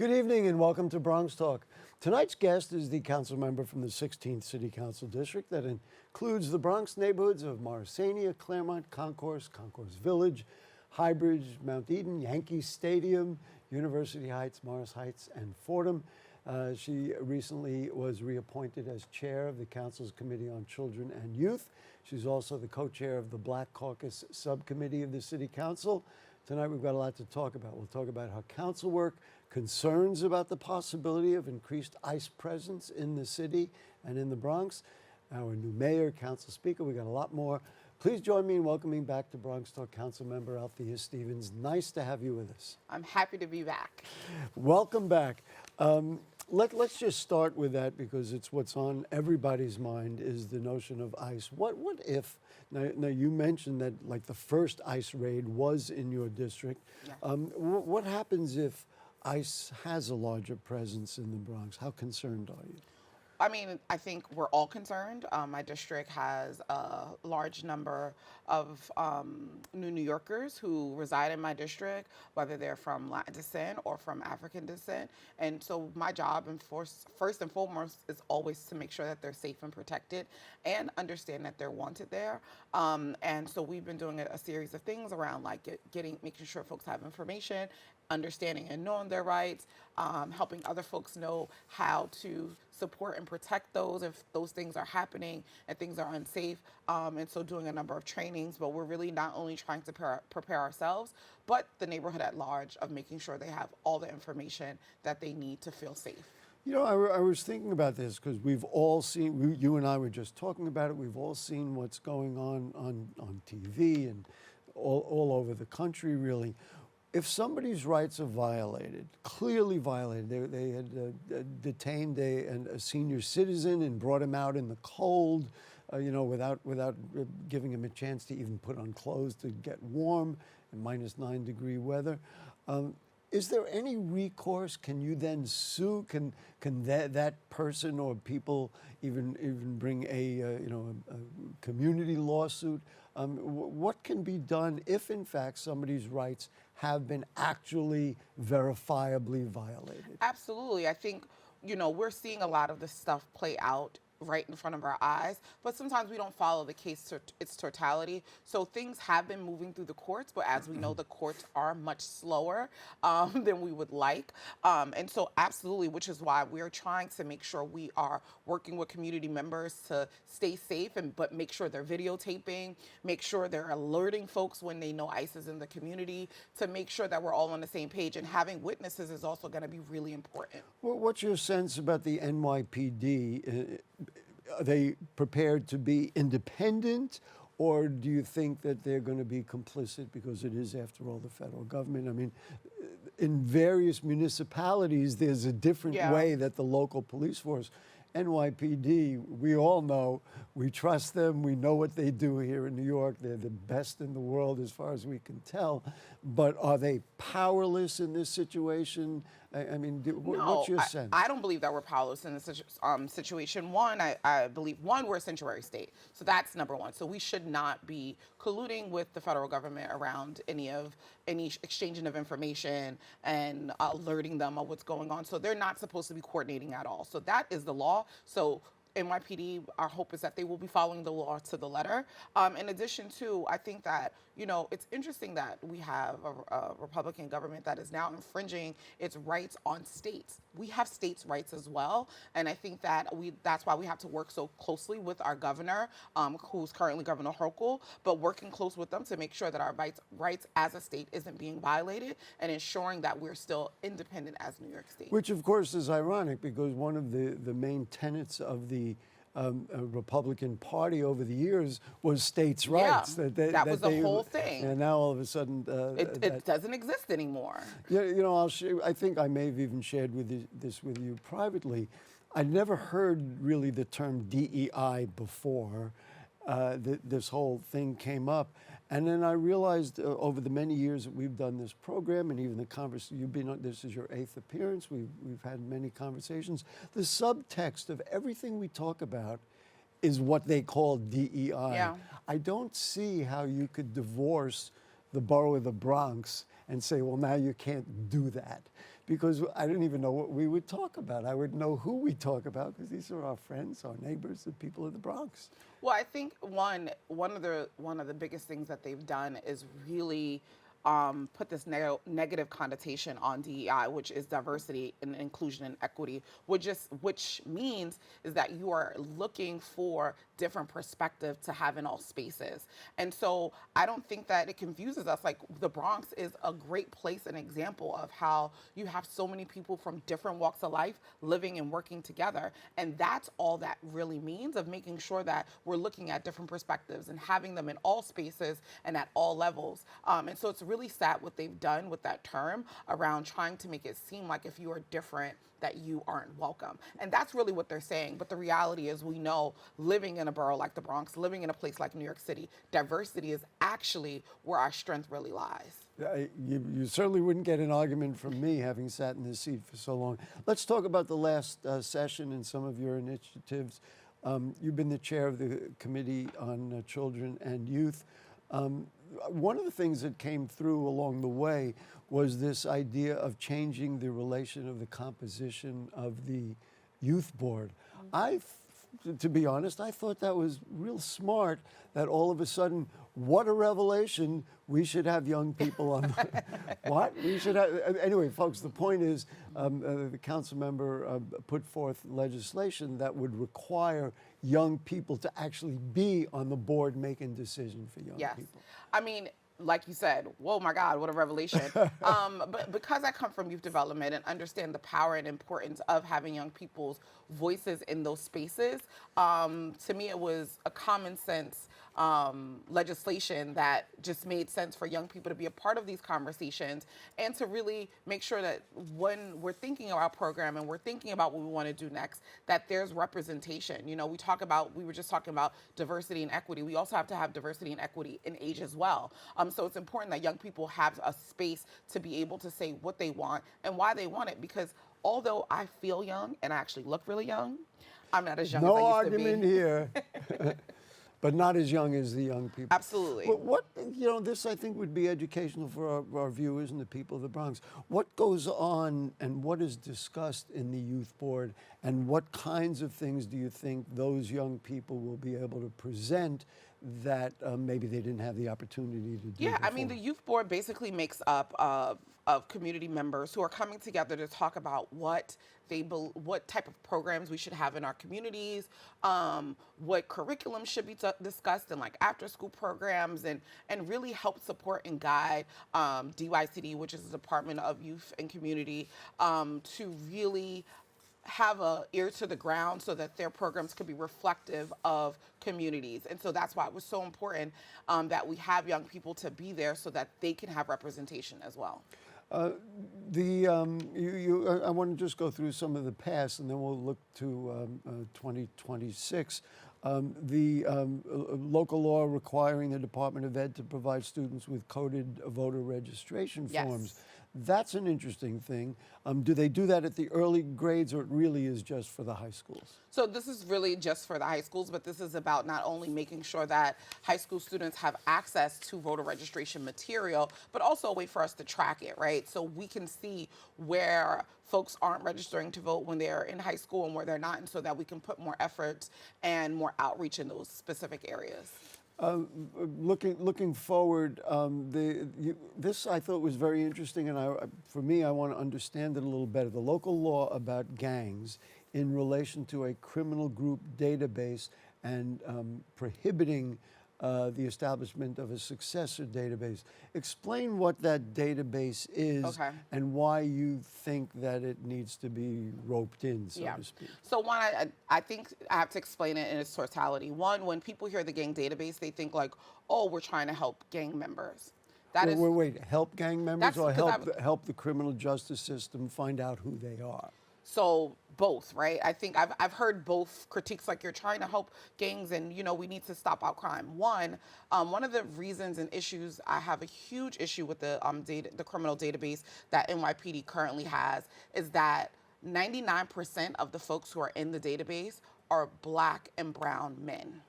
Good evening and welcome to BronxTalk. Tonight's guest is the council member from the 16th City Council District that includes the Bronx neighborhoods of Morrisania, Claremont, Concourse, Concourse Village, Highbridge, Mount Eden, Yankee Stadium, University Heights, Morris Heights, and Fordham. She recently was reappointed as chair of the council's Committee on Children and Youth. She's also the co-chair of the Black Caucus Subcommittee of the City Council. Tonight we've got a lot to talk about. We'll talk about how council work, concerns about the possibility of increased ICE presence in the city and in the Bronx, our new mayor, council speaker. We got a lot more. Please join me in welcoming back to BronxTalk Council Member Althea Stevens. Nice to have you with us. I'm happy to be back. Welcome back. Let's just start with that because it's what's on everybody's mind is the notion of ICE. What if, now you mentioned that like the first ICE raid was in your district. Yeah. What happens if ICE has a larger presence in the Bronx? How concerned are you? I mean, I think we're all concerned. My district has a large number of New Yorkers who reside in my district, whether they're from Latin descent or from African descent. And so my job, first and foremost, is always to make sure that they're safe and protected and understand that they're wanted there. And so we've been doing a series of things around like making sure folks have information, understanding and knowing their rights, helping other folks know how to support and protect those if those things are happening and things are unsafe. And so doing a number of trainings, but we're really not only trying to prepare ourselves, but the neighborhood at large of making sure they have all the information that they need to feel safe. You know, I was thinking about this because we've all seen, you and I were just talking about it, we've all seen what's going on TV and all over the country, really. If somebody's rights are violated, clearly violated, they had detained a senior citizen and brought him out in the cold, without giving him a chance to even put on clothes to get warm in -9-degree weather. Is there any recourse? Can you then sue? Can that person or people even bring a community lawsuit? What can be done if, in fact, somebody's rights have been actually verifiably violated? Absolutely. I think, we're seeing a lot of this stuff play out right in front of our eyes, but sometimes we don't follow the case to its totality. So things have been moving through the courts, but as we know, the courts are much slower than we would like. And so absolutely, which is why we're trying to make sure we are working with community members to stay safe, but make sure they're videotaping, make sure they're alerting folks when they know ICE is in the community, to make sure that we're all on the same page. And having witnesses is also going to be really important. Well, what's your sense about the NYPD? Are they prepared to be independent, or do you think that they're going to be complicit because it is, after all, the federal government? I mean, in various municipalities, there's a different way that the local police force, NYPD, we all know, we trust them, we know what they do here in New York, they're the best in the world as far as we can tell, but are they powerless in this situation? I mean, what's your sense? I don't believe that we're powerless in this situation. One, I believe, we're a sanctuary state. So that's number one. So we should not be colluding with the federal government around any exchanging of information and alerting them of what's going on. So they're not supposed to be coordinating at all. So that is the law. So NYPD, our hope is that they will be following the law to the letter. In addition to, I think that, it's interesting that we have a Republican government that is now infringing its rights on states. We have states' rights as well. And I think that that's why we have to work so closely with our governor, who's currently Governor Hochul, but working close with them to make sure that our rights as a state isn't being violated and ensuring that we're still independent as New York State. Which, of course, is ironic because one of the main tenets of the Republican Party over the years was states' rights. Yeah, that was the whole thing. And now all of a sudden, it doesn't exist anymore. Yeah, I think I may have even shared this with you privately. I'd never heard really the term DEI before this whole thing came up. And then I realized over the many years that we've done this program, and even the conversation, you've been on, this is your 8th appearance, we've had many conversations. The subtext of everything we talk about is what they call DEI. Yeah. I don't see how you could divorce the borough of the Bronx and say, well, now you can't do that. Because I didn't even know what we would talk about. I would know who we talk about because these are our friends, our neighbors, the people of the Bronx. Well, I think one of the biggest things that they've done is really put this negative connotation on DEI, which is diversity and inclusion and equity, which means is that you are looking for different perspective to have in all spaces. And so I don't think that it confuses us. Like, the Bronx is a great place, an example of how you have so many people from different walks of life living and working together. And that's all that really means, of making sure that we're looking at different perspectives and having them in all spaces and at all levels. And so it's really sad what they've done with that term around trying to make it seem like if you are different, that you aren't welcome. And that's really what they're saying. But the reality is, we know, living in a borough like the Bronx, living in a place like New York City, diversity is actually where our strength really lies. You certainly wouldn't get an argument from me, having sat in this seat for so long. Let's talk about the last session and some of your initiatives. You've been the chair of the Committee on Children and Youth. One of the things that came through along the way was this idea of changing the relation of the composition of the youth board. To be honest, I thought that was real smart, that all of a sudden, what a revelation, we should have young people on the, what? We should have, anyway, folks, the point is, the council member put forth legislation that would require young people to actually be on the board making decisions for young people. I mean, like you said, whoa, my God, what a revelation. But because I come from youth development and understand the power and importance of having young people's voices in those spaces, to me it was a common sense legislation that just made sense for young people to be a part of these conversations, and to really make sure that when we're thinking about program and we're thinking about what we want to do next, that there's representation. You know, we were just talking about diversity and equity. We also have to have diversity and equity in age as well. So it's important that young people have a space to be able to say what they want and why they want it, because although I feel young and I actually look really young, I'm not as young as I used to be. No argument here. But not as young as the young people. Absolutely. But this I think would be educational for our viewers and the people of the Bronx. What goes on and what is discussed in the youth board, and what kinds of things do you think those young people will be able to present that maybe they didn't have the opportunity to do Yeah, before? I mean, the youth board basically makes up of community members who are coming together to talk about what type of programs we should have in our communities, what curriculum should be discussed in like after school programs, and really help support and guide DYCD, which is the Department of Youth and Community, to really have a ear to the ground so that their programs could be reflective of communities. And so that's why it was so important that we have young people to be there so that they can have representation as well. I want to just go through some of the past, and then we'll look to 2026. The local law requiring the Department of Ed to provide students with coded voter registration forms. Yes. That's an interesting thing. Do they do that at the early grades, or it really is just for the high schools? So this is really just for the high schools, but this is about not only making sure that high school students have access to voter registration material, but also a way for us to track it, right? So we can see where folks aren't registering to vote when they're in high school and where they're not, and so that we can put more effort and more outreach in those specific areas. Looking forward, this I thought was very interesting, and for me, I want to understand it a little better. The local law about gangs in relation to a criminal group database and prohibiting the establishment of a successor database. Explain what that database is and why you think that it needs to be roped in, so to speak. So one, I think I have to explain it in its totality. One, when people hear the gang database, they think like, oh, we're trying to help gang members. Wait, help gang members or help the criminal justice system find out who they are? So both, right? I think I've heard both critiques, like you're trying to help gangs and, we need to stop out crime. One of the reasons and issues, I have a huge issue with the criminal database that NYPD currently has, is that 99% of the folks who are in the database are Black and brown men.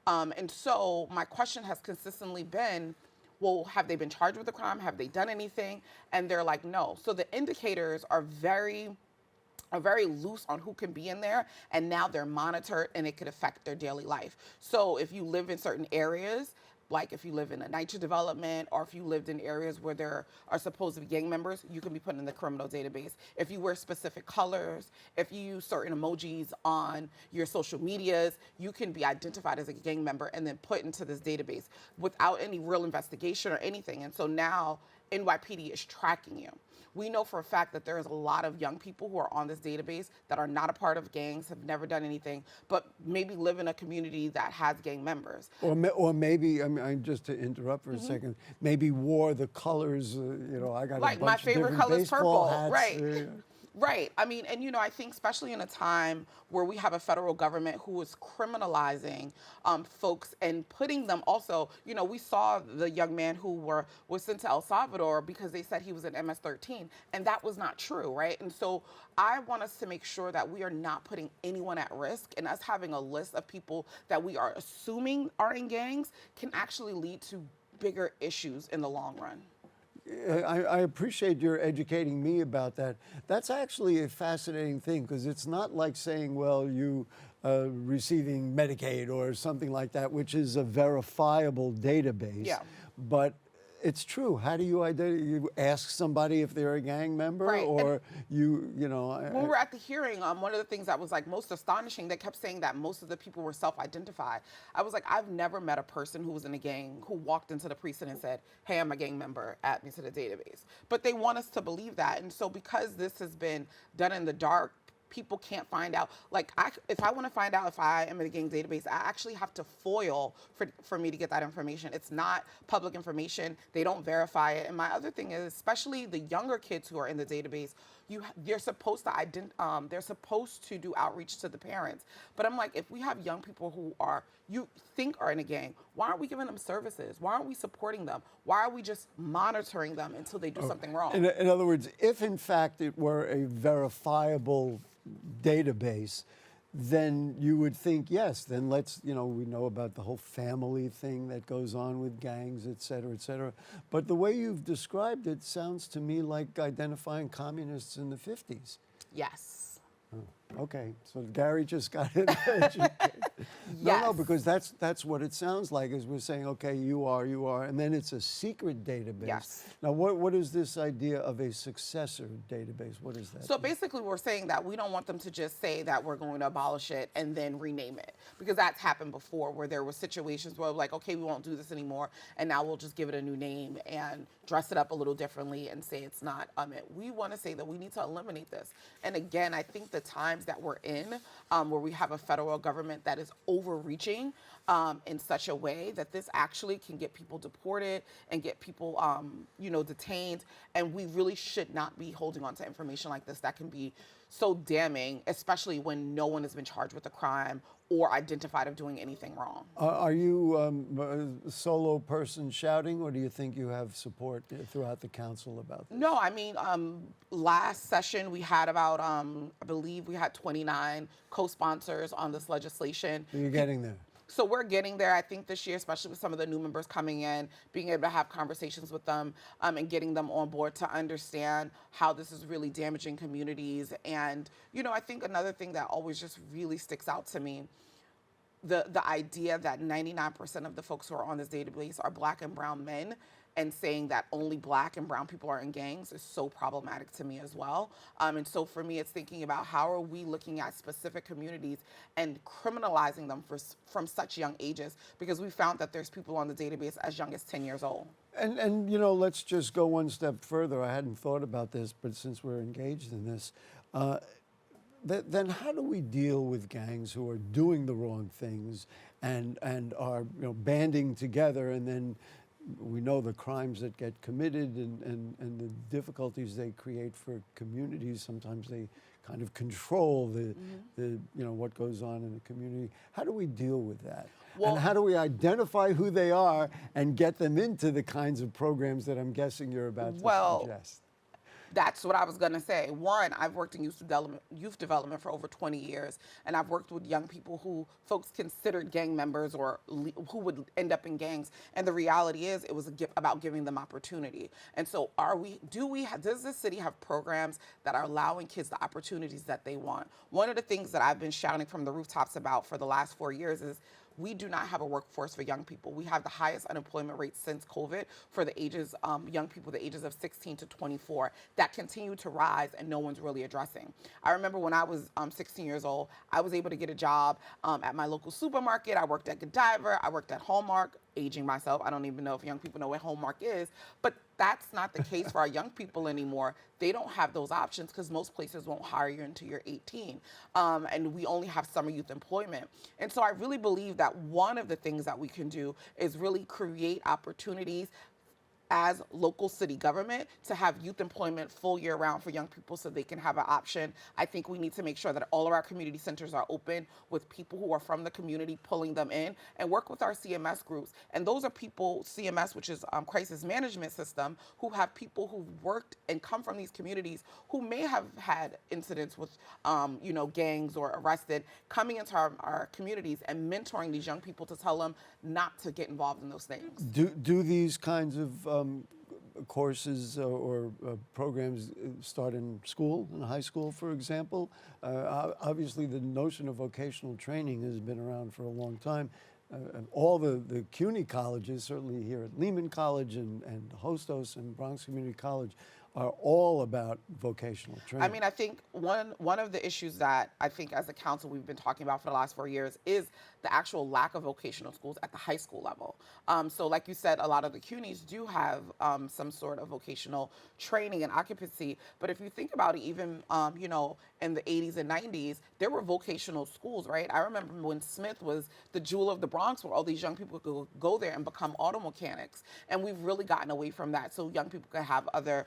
And so my question has consistently been, well, have they been charged with a crime? Have they done anything? And they're like, no. So the indicators are very loose on who can be in there, and now they're monitored and it could affect their daily life. So if you live in certain areas, like if you live in a NYCHA development, or if you lived in areas where there are supposed to be gang members, you can be put in the criminal database. If you wear specific colors, if you use certain emojis on your social medias, you can be identified as a gang member and then put into this database without any real investigation or anything. And so now NYPD is tracking you. We know for a fact that there is a lot of young people who are on this database that are not a part of gangs, have never done anything, but maybe live in a community that has gang members. Or maybe, I mean, just to interrupt for a second, maybe wore the colors, you know, I got Like a my bunch of favorite different color is baseball purple, hats, right? Right. I mean, and I think especially in a time where we have a federal government who is criminalizing folks and putting them also, we saw the young man who was sent to El Salvador because they said he was an MS-13, and that was not true, right? And so I want us to make sure that we are not putting anyone at risk, and us having a list of people that we are assuming are in gangs can actually lead to bigger issues in the long run. I appreciate your educating me about that. That's actually a fascinating thing, because it's not like saying, well, you receiving Medicaid or something like that, which is a verifiable database. Yeah. But it's true. How do you identify? You ask somebody if they're a gang member, Right. or When we were at the hearing, one of the things that was like most astonishing, they kept saying that most of the people were self-identified. I was like, I've never met a person who was in a gang who walked into the precinct and said, hey, I'm a gang member, add me to the database. But they want us to believe that. And so because this has been done in the dark, people can't find out. Like, if I want to find out if I am in a gang database, I actually have to FOIL for me to get that information. It's not public information. They don't verify it. And my other thing is, especially the younger kids who are in the database, they're supposed to do outreach to the parents. But I'm like, if we have young people who you think are in a gang, why aren't we giving them services? Why aren't we supporting them? Why are we just monitoring them until they do something wrong? in other words, if in fact it were a verifiable database, then you would think, yes, then let's, we know about the whole family thing that goes on with gangs, et cetera, et cetera. But the way you've described it sounds to me like identifying communists in the 50s. Yes. Okay, so Gary just got it educated. Yes. No, because that's what it sounds like, is we're saying, okay, you are, and then it's a secret database. Yes. Now, what is this idea of a successor database? What is that? So basically, we're saying that we don't want them to just say that we're going to abolish it and then rename it, because that's happened before, where there were situations where like, okay, we won't do this anymore, and now we'll just give it a new name and dress it up a little differently and say it's not it. We want to say that we need to eliminate this. And again, I think the times that we're in, where we have a federal government that is overreaching in such a way that this actually can get people deported and get people, detained. And we really should not be holding on to information like this that can be so damning, especially when no one has been charged with a crime or identified of doing anything wrong. Are you a solo person shouting, or do you think you have support throughout the council about this? No, I mean, last session we had about, I believe we had 29 co-sponsors on this legislation. So you're getting there. So we're getting there. I think this year, especially with some of the new members coming in, being able to have conversations with them and getting them on board to understand how this is really damaging communities. And, I think another thing that always just really sticks out to me, the idea that 99% of the folks who are on this database are Black and brown men, and saying that only Black and brown people are in gangs is so problematic to me as well. And so for me, it's thinking about how are we looking at specific communities and criminalizing them from such young ages, because we found that there's people on the database as young as 10 years old. And let's just go one step further. I hadn't thought about this, but since we're engaged in this, then how do we deal with gangs who are doing the wrong things and are banding together, and then we know the crimes that get committed and the difficulties they create for communities? Sometimes they kind of control the what goes on in the community. How do we deal with that? Well, and how do we identify who they are and get them into the kinds of programs that I'm guessing you're about to suggest? That's what I was going to say. One, I've worked in youth development for over 20 years, and I've worked with young people who folks considered gang members or who would end up in gangs. And the reality is, it was about giving them opportunity. And so, does this city have programs that are allowing kids the opportunities that they want? One of the things that I've been shouting from the rooftops about for the last 4 years is we do not have a workforce for young people. We have the highest unemployment rate since COVID for the ages, young people, the ages of 16 to 24, that continue to rise and no one's really addressing. I remember when I was 16 years old, I was able to get a job at my local supermarket. I worked at Godiva. I worked at Hallmark, aging myself. I don't even know if young people know what Hallmark is, but that's not the case for our young people anymore. They don't have those options because most places won't hire you until you're 18. And we only have summer youth employment. And so I really believe that one of the things that we can do is really create opportunities as local city government to have youth employment full year round for young people so they can have an option. I think we need to make sure that all of our community centers are open with people who are from the community, pulling them in, and work with our CMS groups. And those are people, CMS, which is crisis management system, who have people who've worked and come from these communities who may have had incidents with, gangs or arrested, coming into our communities and mentoring these young people to tell them not to get involved in those things. Do these kinds of courses or programs start in school, in high school, for example? Obviously, the notion of vocational training has been around for a long time. And all the CUNY colleges, certainly here at Lehman College and Hostos and Bronx Community College, are all about vocational training. I mean, I think one of the issues that I think as a council we've been talking about for the last 4 years is the actual lack of vocational schools at the high school level. So like you said, a lot of the CUNYs do have some sort of vocational training and occupancy. But if you think about it, even, in the 80s and 90s, there were vocational schools, right? I remember when Smith was the jewel of the Bronx, where all these young people could go there and become auto mechanics. And we've really gotten away from that so young people could have other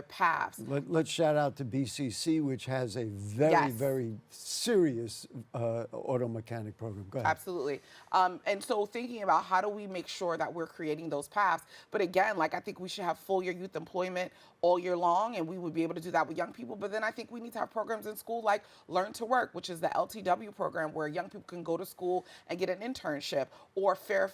paths. Let's shout out to BCC, which has a very, Yes. very serious auto mechanic program. Go ahead. Absolutely. And so thinking about how do we make sure that we're creating those paths. But again, I think we should have full year youth employment all year long, and we would be able to do that with young people. But then I think we need to have programs in school like Learn to Work, which is the LTW program where young people can go to school and get an internship, or Fair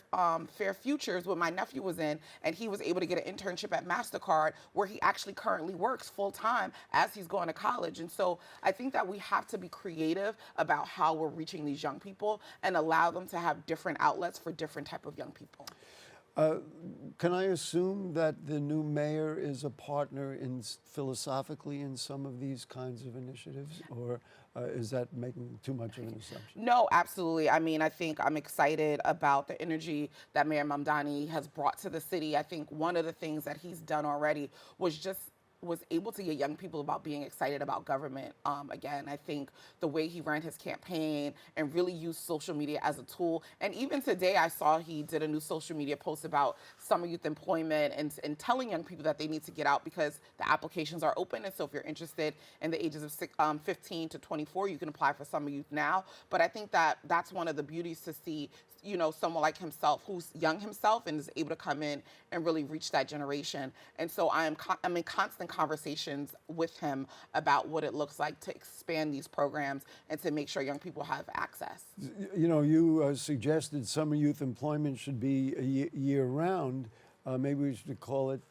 Futures, what my nephew was in, and he was able to get an internship at MasterCard, where he actually currently works full time as he's going to college. And so I think that we have to be creative about how we're reaching these young people and allow them to have different outlets for different type of young people. Can I assume that the new mayor is a partner philosophically in some of these kinds of initiatives, or is that making too much of an assumption? No, absolutely. I mean, I think I'm excited about the energy that Mayor Mamdani has brought to the city. I think one of the things that he's done already was able to get young people about being excited about government. Again, I think the way he ran his campaign and really used social media as a tool. And even today, I saw he did a new social media post about summer youth employment and telling young people that they need to get out because the applications are open. And so if you're interested in the ages of 15 to 24, you can apply for summer youth now. But I think that that's one of the beauties to see, someone like himself who's young himself and is able to come in and really reach that generation. And so I'm in constant conversations with him about what it looks like to expand these programs and to make sure young people have access. You suggested summer youth employment should be year-round. Maybe we should call it,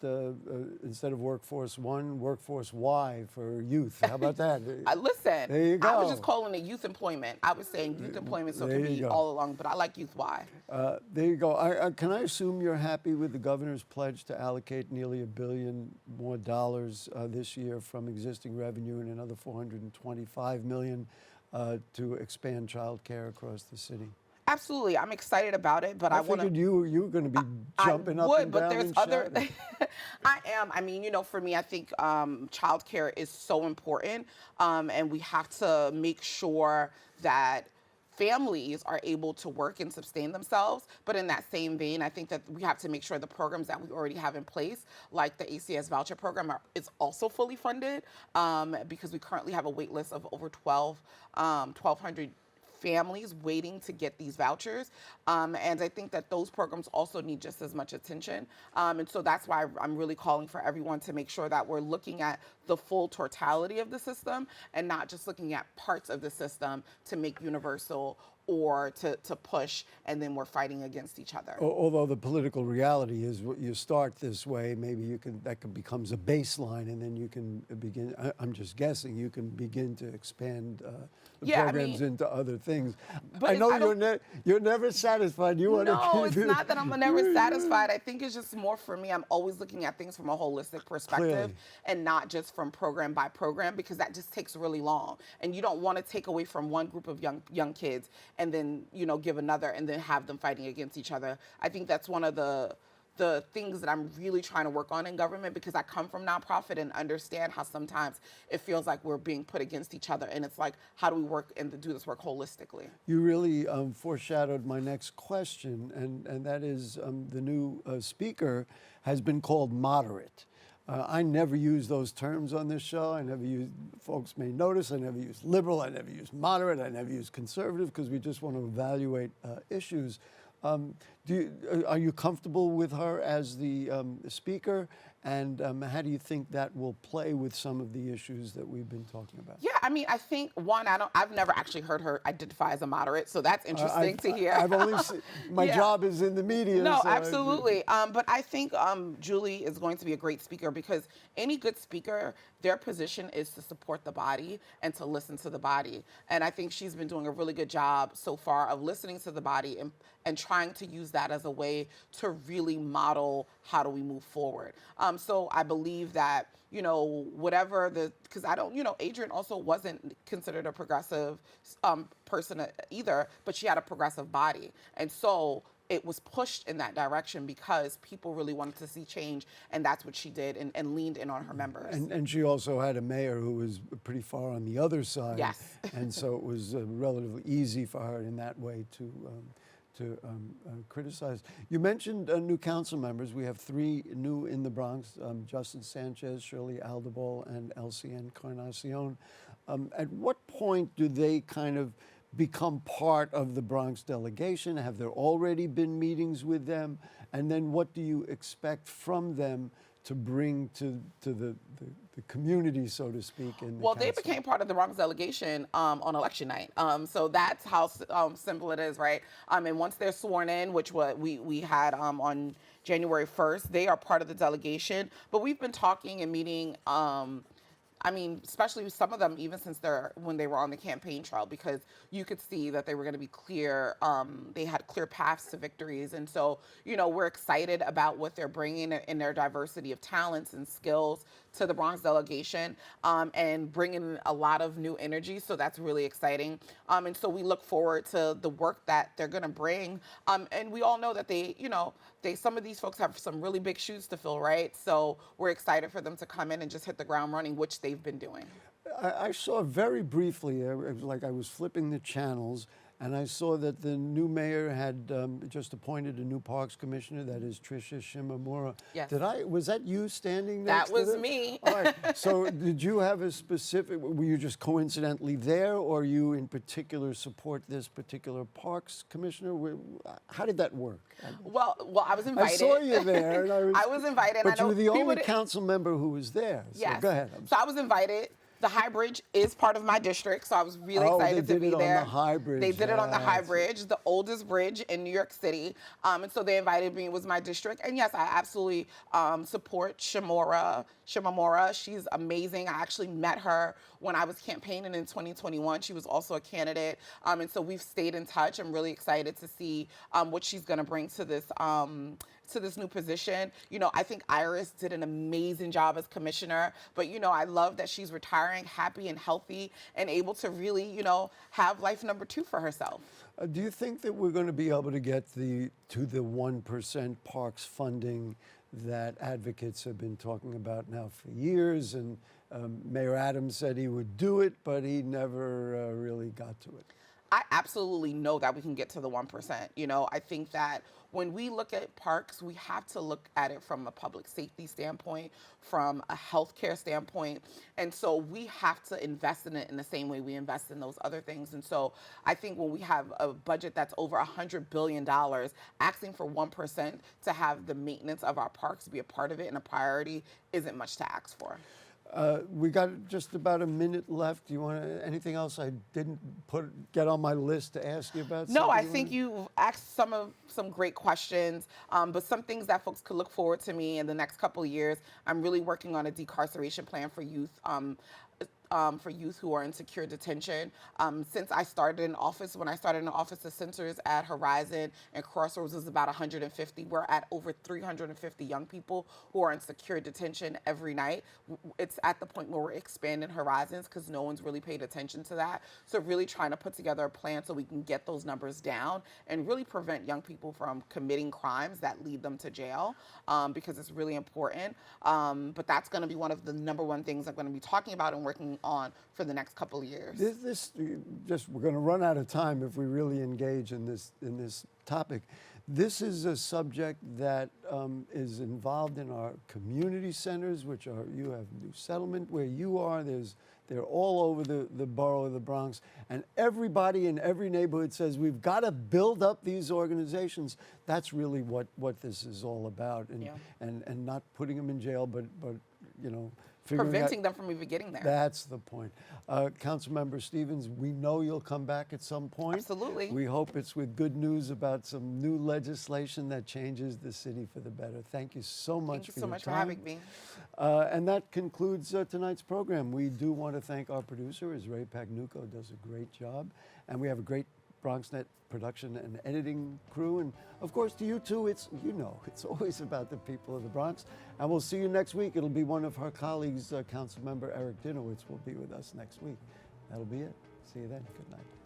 instead of Workforce One, Workforce Y for youth. How about that? Listen, there you go. I was just calling it youth employment. I was saying youth employment so it can be all along, but I like youth Y. There you go. Can I assume you're happy with the governor's pledge to allocate nearly $1 billion more this year from existing revenue and another $425 million to expand child care across the city? Absolutely, I'm excited about it, but I want to. figured you were going to be jumping up and down. But there's and other. shouting. I am. I mean, for me, I think childcare is so important, and we have to make sure that families are able to work and sustain themselves. But in that same vein, I think that we have to make sure the programs that we already have in place, like the ACS voucher program, is also fully funded because we currently have a wait list of over 1,200 families waiting to get these vouchers. And I think that those programs also need just as much attention. And so that's why I'm really calling for everyone to make sure that we're looking at the full totality of the system and not just looking at parts of the system to make universal or to push, and then we're fighting against each other. Although the political reality is, you start this way, maybe that becomes a baseline, and then you can begin. I'm just guessing you can begin to expand the programs into other things. But I know you're never satisfied. You want to No, keep it's not that I'm never satisfied. I think it's just more for me. I'm always looking at things from a holistic perspective Clearly. and not just from program by program, because that just takes really long. And you don't want to take away from one group of young kids and then, give another and then have them fighting against each other. I think that's one of the things that I'm really trying to work on in government, because I come from nonprofit and understand how sometimes it feels like we're being put against each other. And it's like, how do we work and do this work holistically? You really foreshadowed my next question, and that is the new speaker has been called moderate. I never use those terms on this show. I never use, folks may notice, I never use liberal, I never use moderate, I never use conservative, because we just want to evaluate issues. Are you comfortable with her as the speaker? And how do you think that will play with some of the issues that we've been talking about? Yeah, I mean, I think I've never actually heard her identify as a moderate, so that's interesting to hear. I've only seen, my job is in the media. No, so absolutely. But I think Julie is going to be a great speaker, because any good speaker, their position is to support the body and to listen to the body. And I think she's been doing a really good job so far of listening to the body and trying to use that as a way to really model how do we move forward. So I believe that, whatever because Adrienne also wasn't considered a progressive person either, but she had a progressive body. And so it was pushed in that direction because people really wanted to see change, and that's what she did and leaned in on her members. And she also had a mayor who was pretty far on the other side. Yes. And so it was relatively easy for her in that way to criticize. You mentioned new council members. We have 3 new in the Bronx, Justin Sanchez, Shirley Aldebol, and Elsie Encarnacion. At what point do they kind of become part of the Bronx delegation? Have there already been meetings with them? And then what do you expect from them to bring to the community, so to speak? Well, they became part of the Bronx delegation on election night. So that's how simple it is, right? And once they're sworn in, which we had on January 1st, they are part of the delegation. But we've been talking and meeting, especially some of them, even since when they were on the campaign trail, because you could see that they were going to be clear. They had clear paths to victories. And so, we're excited about what they're bringing in their diversity of talents and skills to the Bronx delegation, and bringing a lot of new energy. So that's really exciting. And so we look forward to the work that they're going to bring. And we all know that some of these folks have some really big shoes to fill, right? So we're excited for them to come in and just hit the ground running, which they've been doing. I saw very briefly, it was like I was flipping the channels, and I saw that the new mayor had just appointed a new parks commissioner, that is Tricia Shimamura. Yes. Was that you standing next to them? That was me. All right. So did you have a specific, were you just coincidentally there, or you in particular support this particular parks commissioner? How did that work? Well, I was invited. I saw you there. And I was invited. But I know you were the only people council member who was there. So Yes. go ahead. So I was invited. The High Bridge is part of my district, so I was really excited to be there. They did it on the High Bridge. They did it on the High Bridge, the oldest bridge in New York City. And so they invited me. It was my district. And yes, I absolutely support Shimamura. She's amazing. I actually met her when I was campaigning in 2021. She was also a candidate. And so we've stayed in touch. I'm really excited to see what she's going to bring to this new position. I think Iris did an amazing job as commissioner, but I love that she's retiring happy and healthy and able to really, have life number 2 for herself. Do you think that we're going to be able to get to the 1% parks funding that advocates have been talking about now for years? And Mayor Adams said he would do it, but he never really got to it. I absolutely know that we can get to the 1%. You know, I think that when we look at parks, we have to look at it from a public safety standpoint, from a healthcare standpoint. And so we have to invest in it in the same way we invest in those other things. And so I think when we have a budget that's over $100 billion, asking for 1% to have the maintenance of our parks be a part of it and a priority isn't much to ask for. We got just about a minute left. Do you want anything else I didn't get on my list to ask you about? No, I something? think you've asked some great questions, but some things that folks could look forward to me in the next couple of years. I'm really working on a decarceration plan for youth. For youth who are in secure detention. Since I started in office, when I started in the office, the centers at Horizon and Crossroads was about 150. We're at over 350 young people who are in secure detention every night. It's at the point where we're expanding Horizons because no one's really paid attention to that. So really trying to put together a plan so we can get those numbers down and really prevent young people from committing crimes that lead them to jail, because it's really important. But that's going to be one of the number one things I'm going to be talking about and working on for the next couple of years. We're going to run out of time if we really engage in this topic. This is a subject that is involved in our community centers, which are, you have New Settlement where you are. They're all over the borough of the Bronx, and everybody in every neighborhood says we've got to build up these organizations. That's really what this is all about, and not putting them in jail, but you know, preventing them from even getting there. That's the point. Council Member Stevens, we know you'll come back at some point. Absolutely. We hope it's with good news about some new legislation that changes the city for the better. Thank you so much for your time. Thank you so much for having me. And that concludes tonight's program. We do want to thank our producer, Ray Pagnucco, does a great job. And we have a great Bronxnet production and editing crew. And of course, to you too, it's always about the people of the Bronx. And we'll see you next week. It'll be one of her colleagues, Council Member Eric Dinowitz will be with us next week. That'll be it. See you then. Good night.